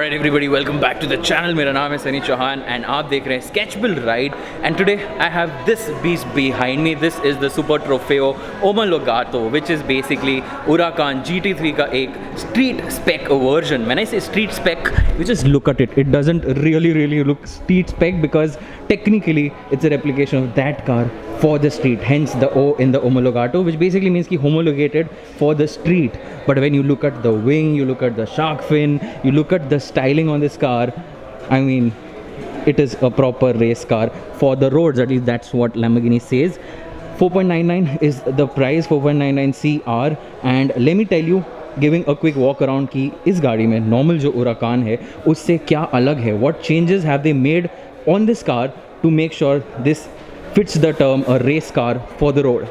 Alright everybody, welcome back to the channel. मेरा नाम है सनी चौहान and आप देख रहे हैं Sketchbill Ride. And today I have this beast behind me. This is the Super Trofeo Omologato, which is basically Huracan GT3 का एक street spec version. When I say street spec, you just look at it. It doesn't really look street spec because technically it's a replication of that car for the street. Hence the O in the Omologato, which basically means ki homologated for the street. But when you look at the wing, you look at the shark fin, you look at the styling on this car, I mean, it is a proper race car for the roads. At least that's what Lamborghini says. 4.99 is the price, 4.99 CR. And let me tell you, giving a quick walk around की इस गाड़ी में normal जो उराकान है उससे क्या अलग है, what changes have they made on this car to make sure this fits the term a race car for the road.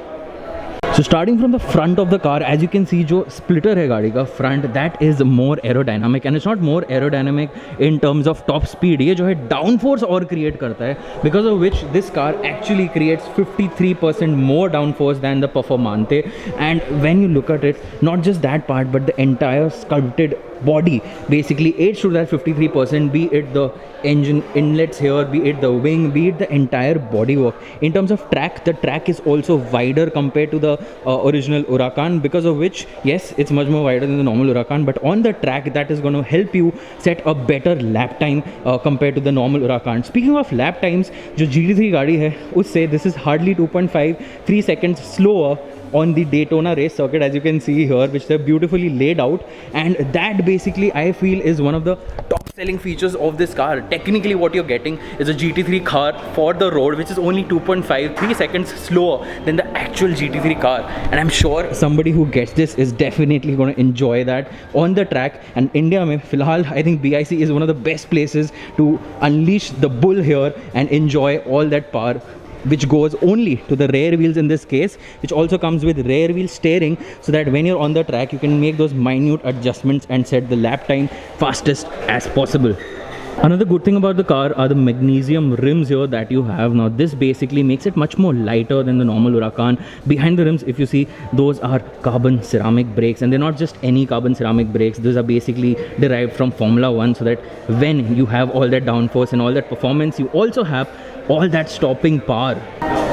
So starting from the front of the car, as you can see जो splitter है गाड़ी का front, that is more aerodynamic and it's not more aerodynamic in terms of top speed. ये जो है downforce और create करता है, because of which this car actually creates 53% more downforce than the Performante. And when you look at it, not just that part but the entire sculpted body basically aids to that 53%, be it the engine inlets here, be it the wing, be it the entire bodywork. In terms of track, the track is also wider compared to the original Huracan, because of which, yes, it's much more wider than the normal Huracan, but on the track that is going to help you set a better lap time compared to the normal Huracan. Speaking of lap times, जो GT3 गाड़ी है उससे this is hardly 2.53 seconds slower on the Daytona race circuit, as you can see here, which they're beautifully laid out. And that basically I feel is one of the top selling features of this car. Technically what you're getting is a GT3 car for the road, which is only 2.53 seconds slower than the actual GT3 car. And I'm sure somebody who gets this is definitely going to enjoy that on the track. And India mein filhal I think BIC is one of the best places to unleash the bull here and enjoy all that power, which goes only to the rear wheels in this case, which also comes with rear wheel steering, so that when you're on the track you can make those minute adjustments and set the lap time fastest as possible. Another good thing about the car are the magnesium rims here that you have. Now this basically makes it much more lighter than the normal Huracan. Behind the rims, if you see, those are carbon ceramic brakes, and they're not just any carbon ceramic brakes. These are basically derived from Formula 1, so that when you have all that downforce and all that performance, you also have all that stopping power.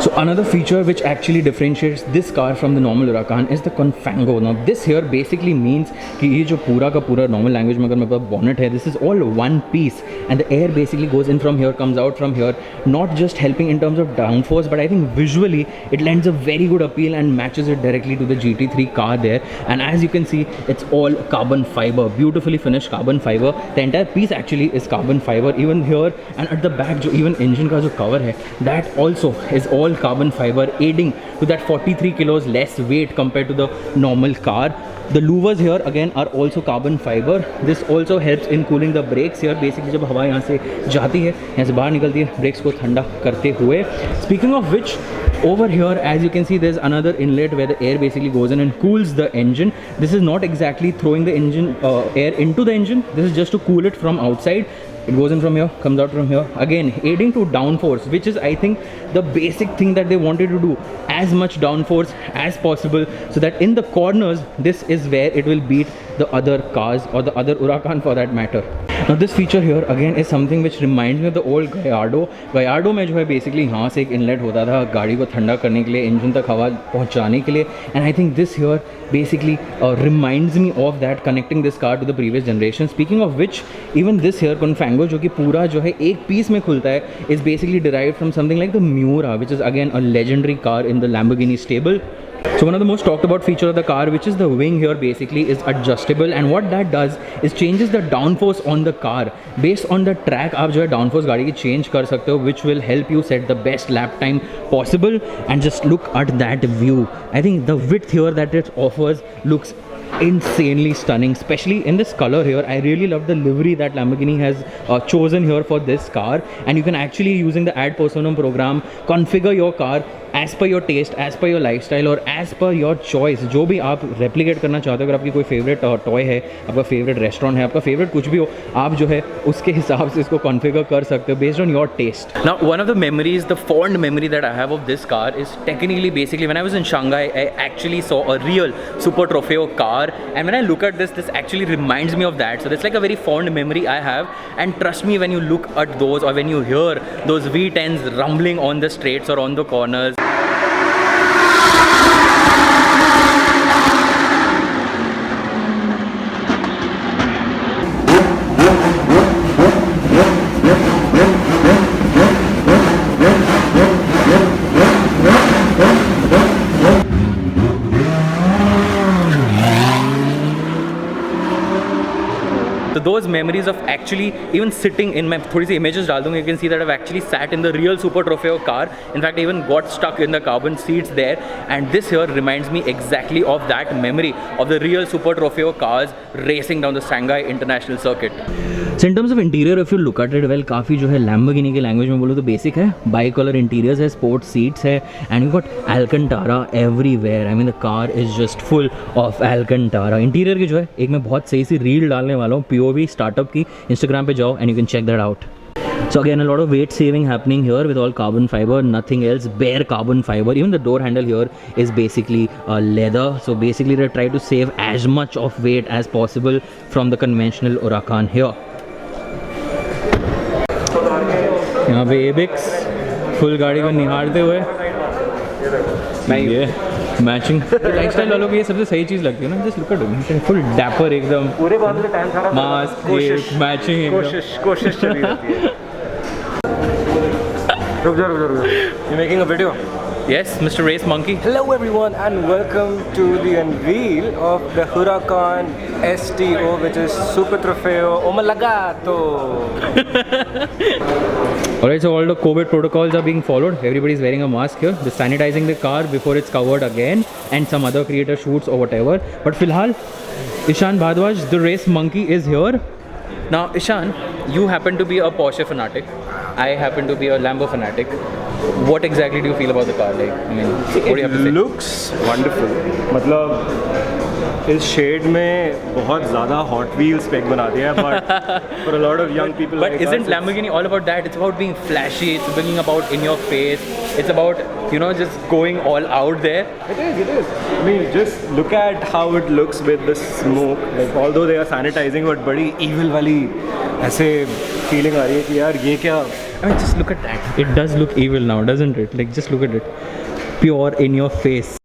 So another feature which actually differentiates this car from the normal Huracan is the Confango. Now this here basically means कि ये जो पूरा का पूरा normal language में अगर मेरे पास bonnet है, this is all one piece and the air basically goes in from here, comes out from here, not just helping in terms of downforce, but I think visually it lends a very good appeal and matches it directly to the GT3 car there. And as you can see, it's all carbon fiber, beautifully finished carbon fiber. The entire piece actually is carbon fiber. Even here and at the back, जो even engine का जो cover है, that also is all carbon fiber, aiding to that 43 kilos less weight compared to the normal car. The louvers here again are also carbon fiber. This also helps in cooling the brakes here. Basically जब हवा यहाँ से जाती है, यहाँ से बाहर निकलती है, brakes को ठंडा करते हुए. Speaking of which, over here as you can see there's another inlet where the air basically goes in and cools the engine. This is not exactly throwing the engine air into the engine. This is just to cool it from outside. It goes in from here, comes out from here, again aiding to downforce, which is I think the basic thing that they wanted to do, as much downforce as possible, so that in the corners this is where it will beat the other cars or the other Huracan for that matter. Now this feature here again is something which reminds me of the old Gallardo. Gallardo में जो है basically यहाँ से एक inlet होता था गाड़ी को ठंडा करने के लिए, engine तक हवा पहुँचाने के लिए, and I think this here basically reminds me of that, connecting this car to the previous generation. Speaking of which, even this here Confango जो कि पूरा जो है एक piece में खुलता है, is basically derived from something like the Miura, which is again a legendary car in the Lamborghini stable. So one of the most talked about feature of the car, which is the wing here, basically is adjustable, and what that does is changes the downforce on the car based on the track. आप जो है downforce गाड़ी की change कर सकते हो, which will help you set the best lap time possible. And just look at that view. I think the width here that it offers looks insanely stunning, especially in this color here. I really love the livery that Lamborghini has chosen here for this car, and you can actually, using the Ad Personam program, configure your car as per your taste, as per your lifestyle और as per your choice, जो भी आप replicate करना चाहते हो, अगर आपकी कोई फेवरेट टॉय है, आपका फेवरेट रेस्टोरेंट है, आपका फेवरेट कुछ भी हो, आप जो है उसके हिसाब से इसको कॉन्फ़िगर कर सकते हो based on your taste. Now one of the memories, the fond memory that I have of this car is technically basically when I was in Shanghai, I actually saw a real Super Trofeo car, and when I look at this actually reminds me of that. So that's like a very fond memory I have, and trust me, when you look at those or when you hear those V10s rumbling on the straights or on the corners, so those memories of actually even sitting in my, थोड़ी सी images डाल दूँगा, you can see that I've actually sat in the real Super Trofeo car. In fact, I even got stuck in the carbon seats there, and this here reminds me exactly of that memory of the real Super Trofeo cars racing down the Shanghai International Circuit. So in terms of interior, if you look at it, well, काफ़ी जो है Lamborghini के language में बोलो तो basic है, bi-color interiors है, sports seats है, and you got Alcantara everywhere. I mean the car is just full of Alcantara. Interior की जो है एक मैं बहुत सही सी रील डालने वाला हूँ POV startup की, Instagram पे जाओ and you can check that out. So again, a lot of weight saving happening here with all carbon fiber, nothing else, bare carbon fiber. Even the door handle here is basically leather. So basically they try to save as much of weight as possible from the conventional Huracan here. यहाँ पे Ebix full गाड़ी को निहारते हुए, ये matching lifestyle वालों की ये सबसे सही चीज़ लगती है ना. Just look at him, full dapper एकदम, पूरे बादल टाइम सारा मास्क, मैचिंग, कोशिश चली रहती है. रुक जा. You making a video? Yes, Mr. Race Monkey. Hello everyone and welcome to the unveil of the Huracan STO, which is Super Trofeo Omolagato. Alright, so all the COVID protocols are being followed. Everybody is wearing a mask here. Just sanitizing the car before it's covered again, and some other creator shoots or whatever. But filhal, Ishan Bhardwaj, the Race Monkey, is here. Now, Ishan, you happen to be a Porsche fanatic. I happen to be a Lambo fanatic. What exactly do you feel about the car? Like, I mean, what do you have to say? It looks wonderful. मतलब इस shade में बहुत ज़्यादा Hot Wheels spec बना दिया है, but for a lot of young people. But like isn't Lamborghini all about that? It's about being flashy. It's being about in your face. It's about, you know, just going all out there. It is. I mean, just look at how it looks with the smoke. Like, although they are sanitizing, but बड़ी evil वाली ऐसे feeling आ रही है कि यार ये क्या. I mean, just look at that. It does look evil now, doesn't it? Like, just look at it. Pure in your face.